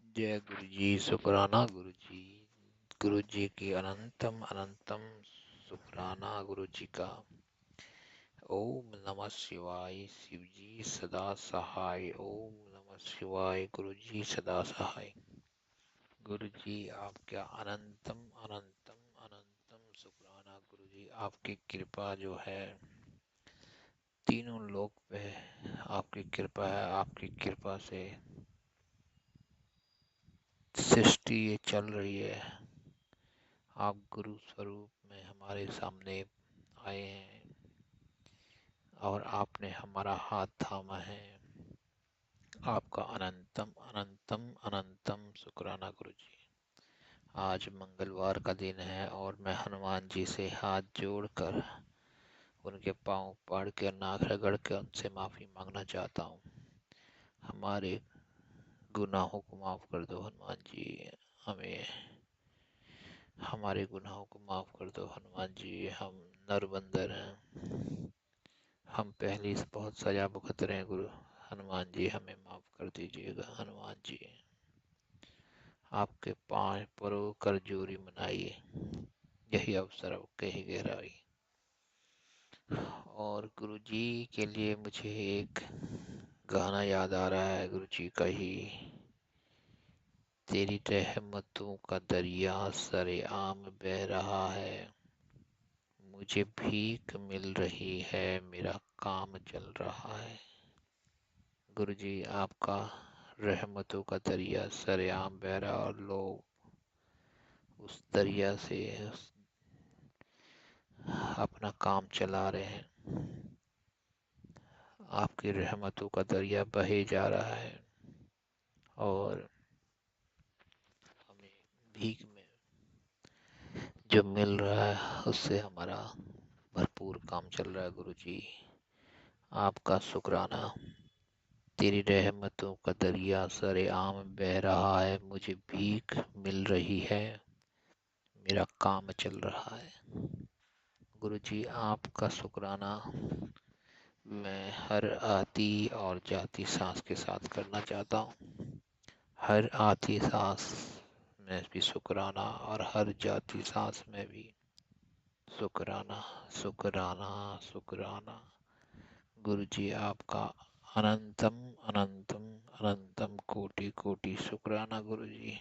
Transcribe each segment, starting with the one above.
जय गुरु जी, शुक्राना गुरु जी। गुरु जी की अनंतम अनंतम शुक्राना गुरु जी का। ओम नमः शिवाय। शिव जी सदा सहाय। ओम नमः शिवाय। गुरु जी सदा सहाय। गुरु जी आपका अनंतम अनंतम अनंतम शुक्राना गुरु जी। आपकी कृपा जो है तीनों लोक पे आपकी कृपा है। आपकी कृपा से सृष्टि ये चल रही है। आप गुरु स्वरूप में हमारे सामने आए हैं और आपने हमारा हाथ थामा है। आपका अनंतम अनंतम अनंतम शुक्राना गुरु जी। आज मंगलवार का दिन है और मैं हनुमान जी से हाथ जोड़कर उनके पांव पड़ के नाक रगड़ के उनसे माफ़ी मांगना चाहता हूँ। हमारे गुनाहों को माफ़ कर दो हनुमान जी। हमें हमारे गुनाहों को माफ़ कर दो हनुमान जी। हम नरबंदर हैं। हम पहले से बहुत सजा भुगत रहे हैं गुरु। हनुमान जी हमें माफ़ कर दीजिएगा। हनुमान जी आपके पांव परो कर जोरी मनाइए। यही अवसर आपके ही गहराई। और गुरु जी के लिए मुझे एक गाना याद आ रहा है गुरु जी का ही। तेरी रहमतों का दरिया सरेआम बह रहा है। मुझे भीख मिल रही है, मेरा काम चल रहा है। गुरु जी आपका रहमतों का दरिया सरेआम बह रहा और लोग उस दरिया से अपना काम चला रहे हैं। आपकी रहमतों का दरिया बहे जा रहा है और हमें भीख में जो मिल रहा है उससे हमारा भरपूर काम चल रहा है गुरु जी। आपका शुक्राना। तेरी रहमतों का दरिया सरेआम बह रहा है। मुझे भीख मिल रही है, मेरा काम चल रहा है। गुरु जी आपका शुक्राना मैं हर आती और जाती सांस के साथ करना चाहता हूँ। हर आती सांस में भी शुक्राना और हर जाती सांस में भी शुक्राना शुक्राना शुक्राना। गुरु जी आपका अनंतम अनंतम अनंतम कोटि कोटि शुक्राना गुरु जी।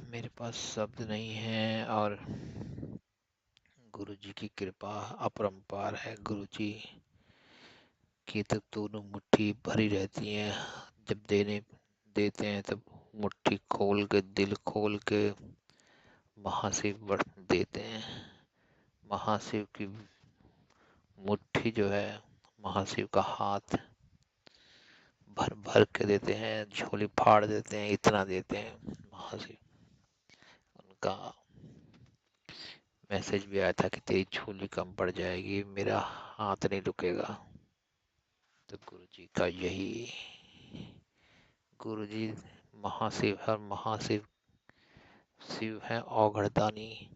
मेरे पास शब्द नहीं है और गुरु जी की कृपा अपरंपार है। गुरु जी की तो दोनों मुट्ठी भरी रहती हैं। जब देते हैं तब मुट्ठी खोल के दिल खोल के महाशिव देते हैं। महाशिव की मुट्ठी जो है, महाशिव का हाथ भर भर के देते हैं, झोली फाड़ देते हैं, इतना देते हैं महाशिव। उनका मैसेज भी आया था कि तेरी झोली कम पड़ जाएगी, मेरा हाथ नहीं रुकेगा। तो गुरु जी का यही, गुरु जी महाशिव हर महाशिव शिव है। औघड़दानी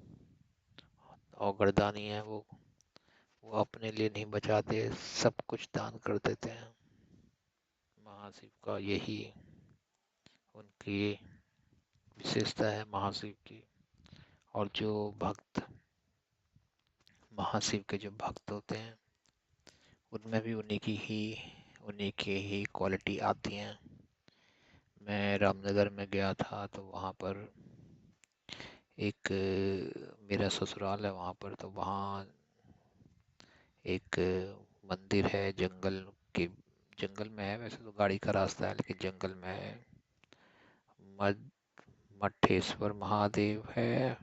औघड़दानी है वो अपने लिए नहीं बचाते, सब कुछ दान कर देते हैं। महाशिव का यही उनकी विशेषता है महाशिव की। और जो भक्त महाशिव के जो भक्त होते हैं उनमें भी उन्हीं की ही क्वालिटी आती हैं। मैं रामनगर में गया था तो वहाँ पर एक मेरा ससुराल है वहाँ पर। तो वहाँ एक मंदिर है के जंगल में है। वैसे तो गाड़ी का रास्ता है लेकिन जंगल में है। मद मठेश्वर महादेव है,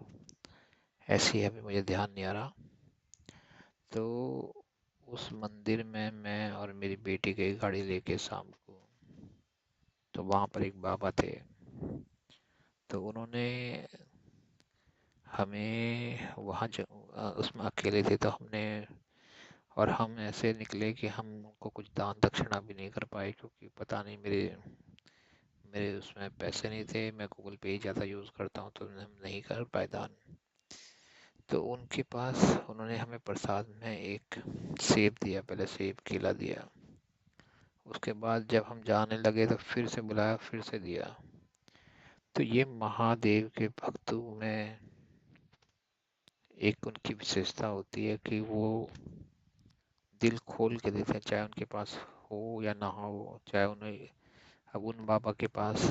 ऐसी है, अभी मुझे ध्यान नहीं आ रहा। तो उस मंदिर में मैं और मेरी बेटी गई गाड़ी लेके शाम को। तो वहाँ पर एक बाबा थे। तो उन्होंने हमें उसमें अकेले थे तो हम ऐसे निकले कि हम उनको कुछ दान दक्षिणा भी नहीं कर पाए क्योंकि पता नहीं मेरे मेरे उसमें पैसे नहीं थे। मैं गूगल पे ही ज़्यादा यूज़ करता हूँ तो हम नहीं कर पाए दान। तो उनके पास उन्होंने हमें प्रसाद में एक सेब दिया, पहले सेब केला दिया। उसके बाद जब हम जाने लगे तो फिर से बुलाया, फिर से दिया। तो ये महादेव के भक्तों में एक उनकी विशेषता होती है कि वो दिल खोल के देते हैं, चाहे उनके पास हो या ना हो। चाहे उन्हें, अब उन बाबा के पास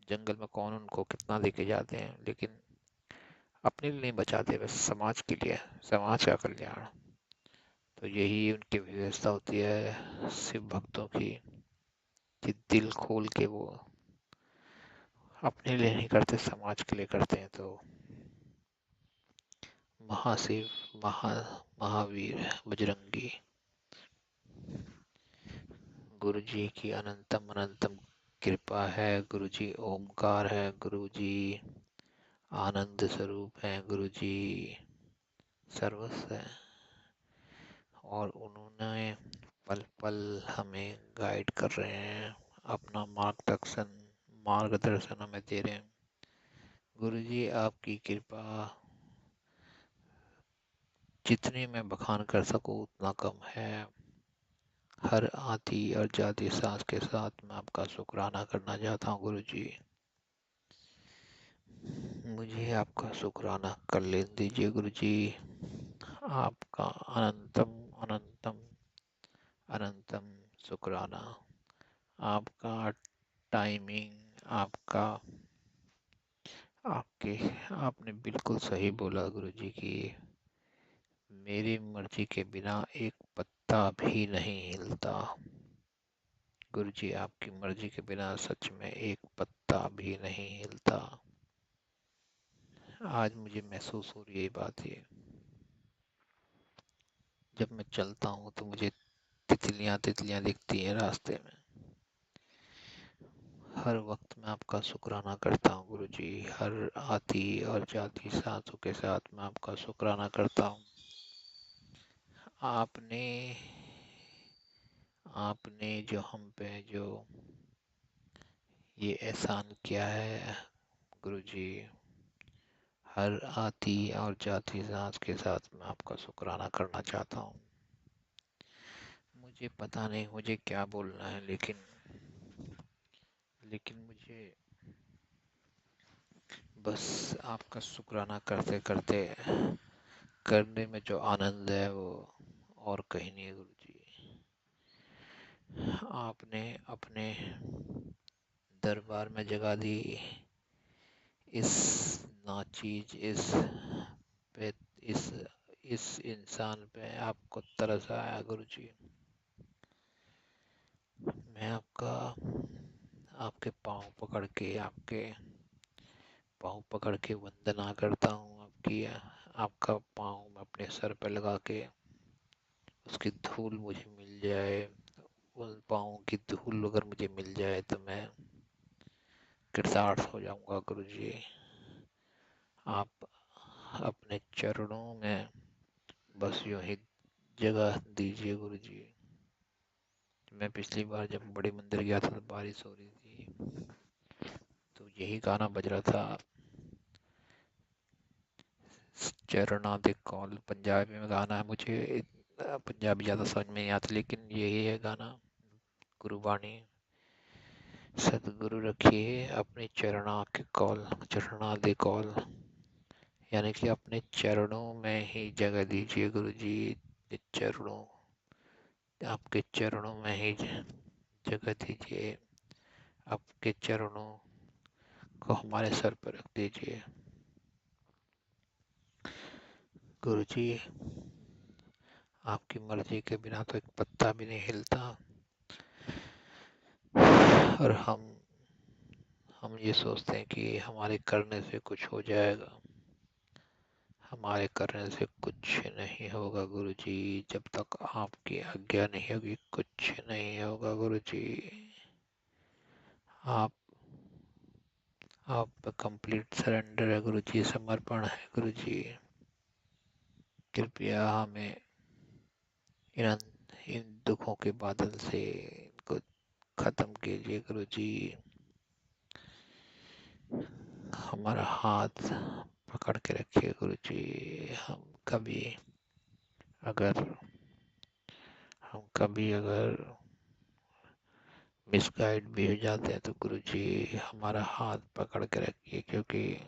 जंगल में कौन उनको कितना लेके जाते हैं, लेकिन अपने लिए नहीं बचाते, बस समाज के लिए, समाज का कल्याण। तो यही उनकी विशेषता होती है शिव भक्तों की, कि दिल खोल के वो अपने लिए नहीं करते, समाज के लिए करते हैं। तो महाशिव, महा महावीर, बजरंगी, गुरु जी की अनंतम अनंतम कृपा है। गुरु जी ओमकार है, गुरु जी आनंद स्वरूप है, गुरु जी सर्वस्व है। और उन्होंने पल पल हमें गाइड कर रहे हैं, अपना मार्गदर्शन मार्गदर्शन हमें दे रहे हैं। गुरु जी आपकी कृपा जितनी मैं बखान कर सकूं उतना कम है। हर आती और जाती सांस के साथ मैं आपका शुक्राना करना चाहता हूँ गुरु जी। मुझे आपका शुक्राना कर ले दीजिए गुरु जी। आपका अनंतम अनंतम अनंतम शुक्राना। आपका टाइमिंग, आपका आपके आपने बिल्कुल सही बोला गुरु जी की मेरी मर्जी के बिना एक पत्ता भी नहीं हिलता। गुरु जी आपकी मर्जी के बिना सच में एक पत्ता भी नहीं हिलता। आज मुझे महसूस हो रही है ये बात। ये जब मैं चलता हूँ तो मुझे तितलियां तितलियां दिखती हैं रास्ते में। हर वक्त मैं आपका शुक्राना करता हूँ गुरु जी। हर आती और जाती सांसों के साथ मैं आपका शुक्राना करता हूँ। आपने आपने जो हम पे जो ये एहसान किया है गुरु जी, हर आती और जाती सांस के साथ मैं आपका शुक्राना करना चाहता हूँ। मुझे पता नहीं मुझे क्या बोलना है, लेकिन मुझे बस आपका शुक्राना करते करते करने में जो आनंद है वो और कहीं नहीं है गुरु जी। आपने अपने दरबार में जगह दी इस नाचीज, पे इस इस इंसान पे आपको तरस आया गुरु जी। मैं आपका आपके पाँव पकड़ के वंदना करता हूँ। आपकी आपका पाँव मैं अपने सर पे लगा के, उसकी धूल मुझे मिल जाए, उन पाँव की धूल अगर मुझे मिल जाए तो मैं कृतार्थ हो जाऊंगा गुरु जी। आप अपने चरणों में बस यूं ही जगह दीजिए गुरु जी। मैं पिछली बार जब बड़े मंदिर गया था तो बारिश हो रही थी, तो यही गाना बज रहा था, चरणा दे कौल। पंजाबी में गाना है, मुझे पंजाबी ज़्यादा समझ में नहीं आती, लेकिन यही है गाना। गुरुवाणी, सतगुरु रखिए अपने चरणा के कौल, चरणा दे कौल, यानी कि अपने चरणों में ही जगह दीजिए गुरु जी। चरणों, आपके चरणों में ही जगह दीजिए। आपके चरणों को हमारे सर पर रख दीजिए गुरु जी। आपकी मर्जी के बिना तो एक पत्ता भी नहीं हिलता। और हम ये सोचते हैं कि हमारे करने से कुछ हो जाएगा। हमारे करने से कुछ नहीं होगा गुरु जी। जब तक आपकी आज्ञा नहीं होगी कुछ नहीं होगा गुरु जी। आप आप कंप्लीट सरेंडर है गुरु जी, समर्पण है गुरु जी। कृपया हमें इन इन दुखों के बादल से इनको खत्म कीजिए गुरु जी। हमारा हाथ पकड़ के रखिए गुरु जी। हम कभी अगर हम कभी अगर मिसगाइड भी हो जाते हैं तो गुरुजी हमारा हाथ पकड़ के रखिए, क्योंकि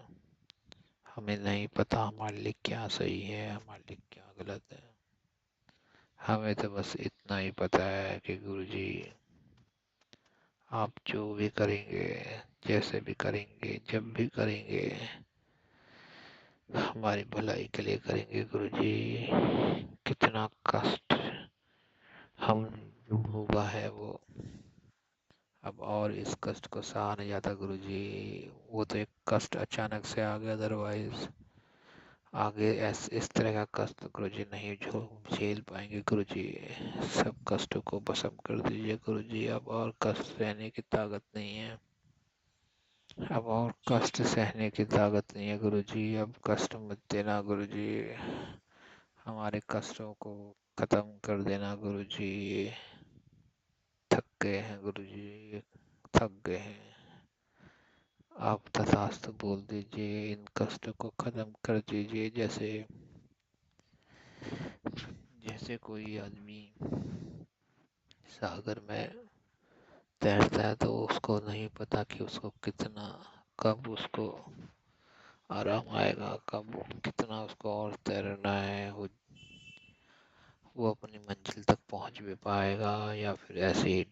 हमें नहीं पता हमारे लिए क्या सही है, हमारे लिए क्या गलत है। हमें तो बस इतना ही पता है कि गुरुजी आप जो भी करेंगे, जैसे भी करेंगे, जब भी करेंगे, हमारी भलाई के लिए करेंगे गुरुजी। कितना कष्ट हम जो भोगा है वो अब और इस कष्ट को सहा नहीं जाता गुरुजी। वो तो एक कष्ट अचानक से आ गया, अदरवाइज आगे इस तरह का कष्ट गुरुजी नहीं जो झेल पाएंगे गुरुजी। सब कष्टों को भस्म कर दीजिए गुरुजी। अब और कष्ट सहने की ताकत नहीं है, अब और कष्ट सहने की ताकत नहीं है गुरुजी। अब कष्ट मत देना गुरुजी, हमारे कष्टों को खत्म कर देना गुरुजी। थक गए हैं गुरुजी, थक गए हैं। आप तथास्तु बोल दीजिए, इन कष्टों को खत्म कर दीजिए। जैसे जैसे कोई आदमी सागर में तैरता है तो उसको नहीं पता कि उसको कितना, कब उसको आराम आएगा, कब कितना उसको और तैरना है। वो अपनी मंजिल तक पहुंच भी पाएगा या फिर ऐसे ही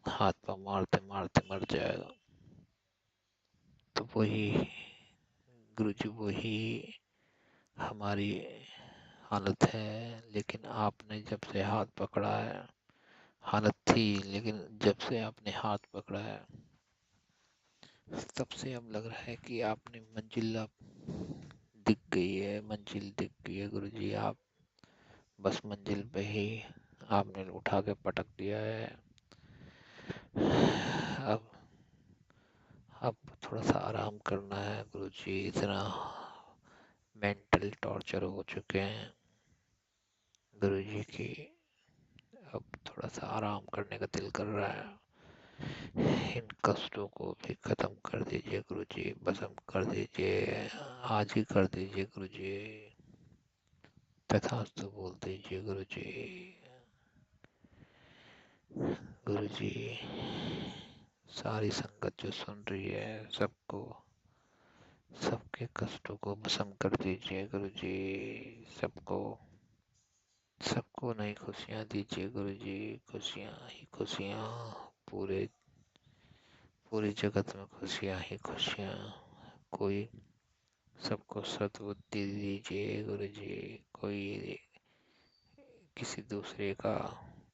हाथ पांव मारते मारते मर जाएगा। तो वही गुरुजी, वही हमारी हालत है। लेकिन आपने जब से हाथ पकड़ा है, हालत थी लेकिन जब से आपने हाथ पकड़ा है तब से अब लग रहा है कि आपने मंजिल अब दिख गई है, मंजिल दिख गई है गुरुजी। आप बस मंजिल पे ही आपने उठा के पटक दिया है। अब अब थोड़ा सा आराम करना है गुरुजी। इतना मेंटल टॉर्चर हो चुके हैं गुरुजी की, अब थोड़ा सा आराम करने का दिल कर रहा है। इन कष्टों को भी खत्म कर दीजिए गुरुजी, भस्म कर दीजिए, आज ही कर दीजिए गुरुजी। तथास्तु बोल दीजिए गुरुजी। गुरुजी सारी संगत जो सुन रही है सबको, सबके कष्टों को भस्म कर दीजिए गुरुजी। सबको सबको नई खुशियाँ दीजिए गुरुजी। खुशियाँ ही खुशियाँ, पूरे पूरे जगत में खुशियाँ ही खुशियाँ। कोई सबको सद्बुद्धि दीजिए गुरुजी। कोई किसी दूसरे का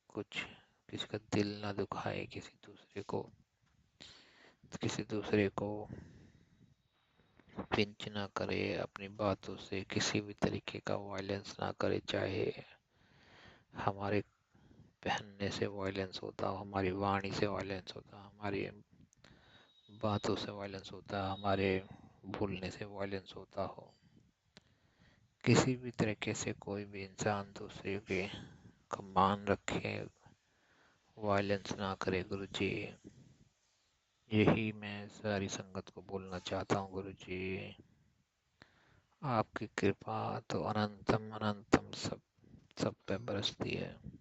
कुछ, किसी का दिल ना दुखाए, किसी दूसरे को पिंच ना करे, अपनी बातों से किसी भी तरीके का वायलेंस ना करे। चाहे हमारे पहनने से वायलेंस होता हो, हमारी वाणी से वायलेंस होता, हमारी बातों से वायलेंस होता, हमारे भूलने से वायलेंस होता हो, किसी भी तरीके से कोई भी इंसान दूसरे के का मान रखे, वायलेंस ना करे गुरुजी। यही मैं सारी संगत को बोलना चाहता हूँ गुरुजी। आपकी कृपा तो अनंतम अनंतम सब पे बरसती है।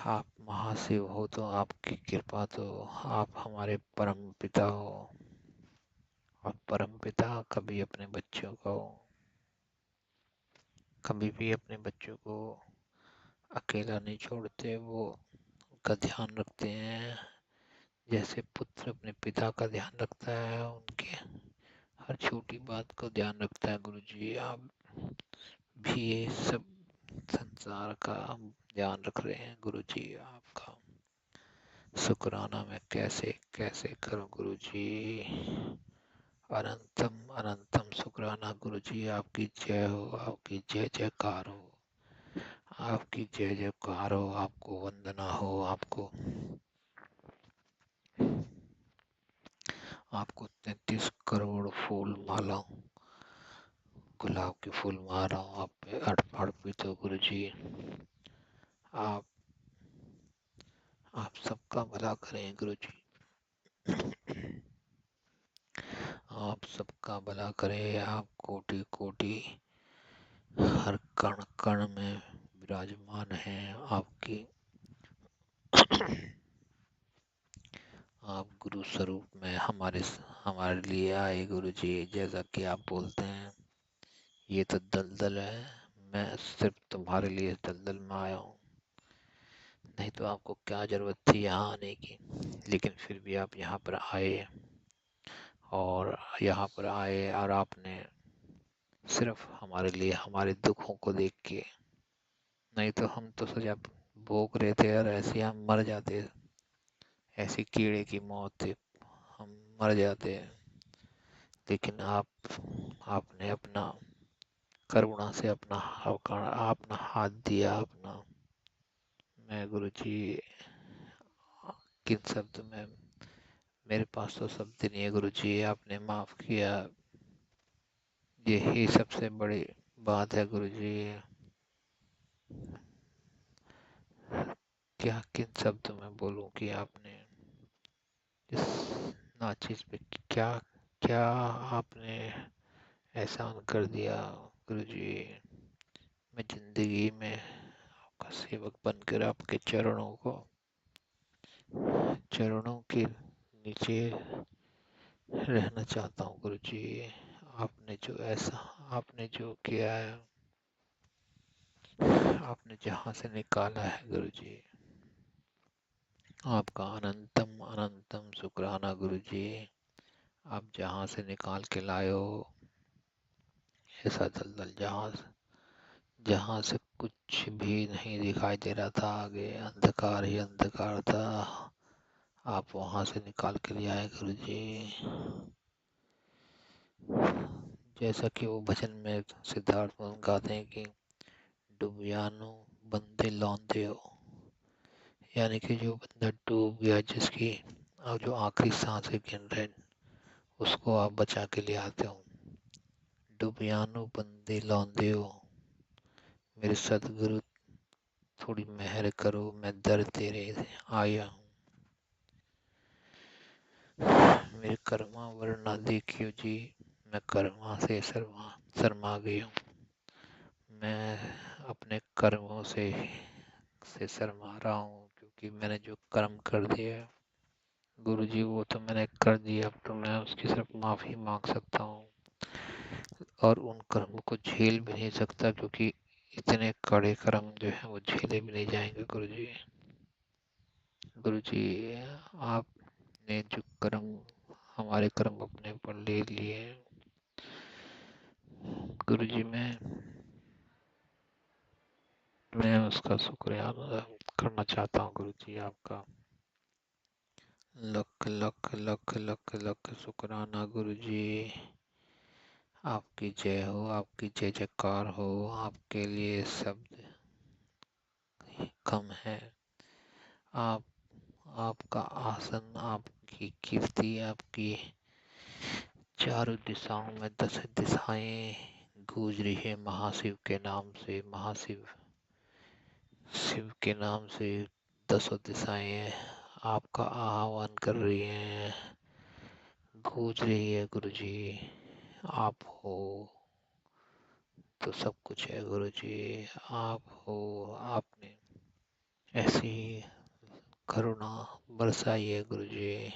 आप महाशिव हो तो आपकी कृपा तो, आप हमारे परम पिता हो, और परम पिता कभी अपने बच्चों को, कभी भी अपने बच्चों को अकेला नहीं छोड़ते। वो उनका ध्यान रखते हैं जैसे पुत्र अपने पिता का ध्यान रखता है, उनके हर छोटी बात को ध्यान रखता है गुरुजी। आप भी ये सब संसार का ध्यान रख रहे हैं गुरुजी। आपका शुक्राना मैं कैसे कैसे करूं गुरुजी। अनंतम अनंतम शुक्राना गुरुजी। आपकी जय हो, आपकी जय जयकार हो, आपकी जय जयकार हो, आपको वंदना हो, आपको 33 करोड़ फूल माला, गुलाब के फूल माला आप पे अर्पित हो गुरुजी। आप आप सबका भला करें गुरुजी। आप सबका भला करें। आप कोटि कोटि हर कण कण में विराजमान हैं। आपकी आप गुरु स्वरूप में हमारे लिए आए गुरु जी। जैसा कि आप बोलते हैं ये तो दलदल है, मैं सिर्फ तुम्हारे लिए इस दलदल में आया हूँ। नहीं तो आपको क्या जरूरत थी यहाँ आने की। लेकिन फिर भी आप यहाँ पर आए, और यहाँ पर आए और आपने सिर्फ हमारे लिए हमारे दुखों को देख के, नहीं तो हम तो सजा भोग रहे थे और ऐसे ही हम मर जाते, ऐसी कीड़े की मौत थी, हम मर जाते। लेकिन आपने अपना करुणा से अपना हाथ दिया अपना। मैं गुरु जी किन शब्द में, मेरे पास तो शब्द नहीं है गुरु जी। आपने माफ किया, यही सबसे बड़ी बात है गुरु जी। क्या किन शब्दों में बोलूं कि आपने इस नाचीज पे क्या क्या आपने एहसान कर दिया गुरु जी। मैं जिंदगी में आपका सेवक बनकर आपके चरणों के नीचे रहना चाहता हूँ गुरु जी। आपने जो किया है, आपने जहाँ से निकाला है गुरु जी, आपका अनंतम अनंतम शुक्राना गुरु जी। आप जहाँ से निकाल के लाए हो, ऐसा दलदल जहाँ से कुछ भी नहीं दिखाई दे रहा था, आगे अंधकार ही अंधकार था, आप वहां से निकाल के ले आए गुरु जी। जैसा कि वो भजन में सिद्धार्थ मोहन गाते हैं कि डुबियानो बंदे लौंदे हो, यानी कि जो बंदा डूब गया, जिसकी अब जो आखिरी सांसें गिन रहे, उसको आप बचा के ले आते हो। डुबियानो बंदे लौंदे हो, मेरे सदगुरु थोड़ी मेहर करो, मैं दर तेरे आया हूँ। मेरे कर्मा वरना देखियो जी, मैं कर्मा से शर्मा गई हूँ। मैं अपने कर्मों से शर्मा रहा हूँ, क्योंकि मैंने जो कर्म कर दिया है गुरु जी, वो तो मैंने कर दिया। अब तो मैं उसकी सिर्फ माफी मांग सकता हूँ, और उन कर्मों को झेल भी नहीं सकता, क्योंकि इतने कड़े कर्म जो है वो झेले भी नहीं जाएंगे गुरु जी। गुरु जी, आपने जो कर्म, हमारे कर्म अपने ऊपर ले लिए गुरु जी, मैं उसका शुक्रिया अदा करना चाहता हूँ गुरु जी। आपका लख लख लख लख लख शुक्राना गुरु जी। आपकी जय हो, आपकी जय जयकार हो। आपके लिए शब्द कम है। आप आपका आसन, आपकी कीर्ति, आपकी चारों दिशाओं में 10 दिशाएं गूंज रही है महाशिव के नाम से। शिव के नाम से 10 दिशाएं आपका आह्वान कर रही हैं, गूंज रही है गुरु जी। आप हो तो सब कुछ है गुरु जी। आप हो, आपने ऐसी करुणा बरसाई है गुरु जी।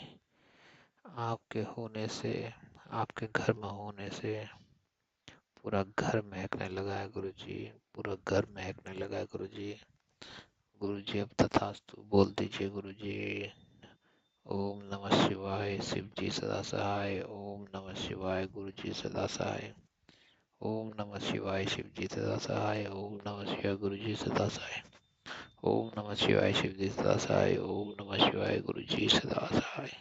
आपके होने से, आपके घर में होने से पूरा घर महकने लगा है गुरु जी, पूरा घर महकने लगा है गुरु जी। गुरु जी अब तथास्तु बोल दीजिए गुरु जी। ओम नमः शिवाय, शिव जी सदा सहाय। ओम नमः शिवाय, गुरु जी सदा सहाय। ओम नमः शिवाय, शिव जी सदा सहाय। ओम नमः शिवाय, गुरु जी सदा सहाय। ओम नमः शिवाय, शिव जी सदा सहाय। ओम नमः शिवाय, गुरु जी सदा सहाय।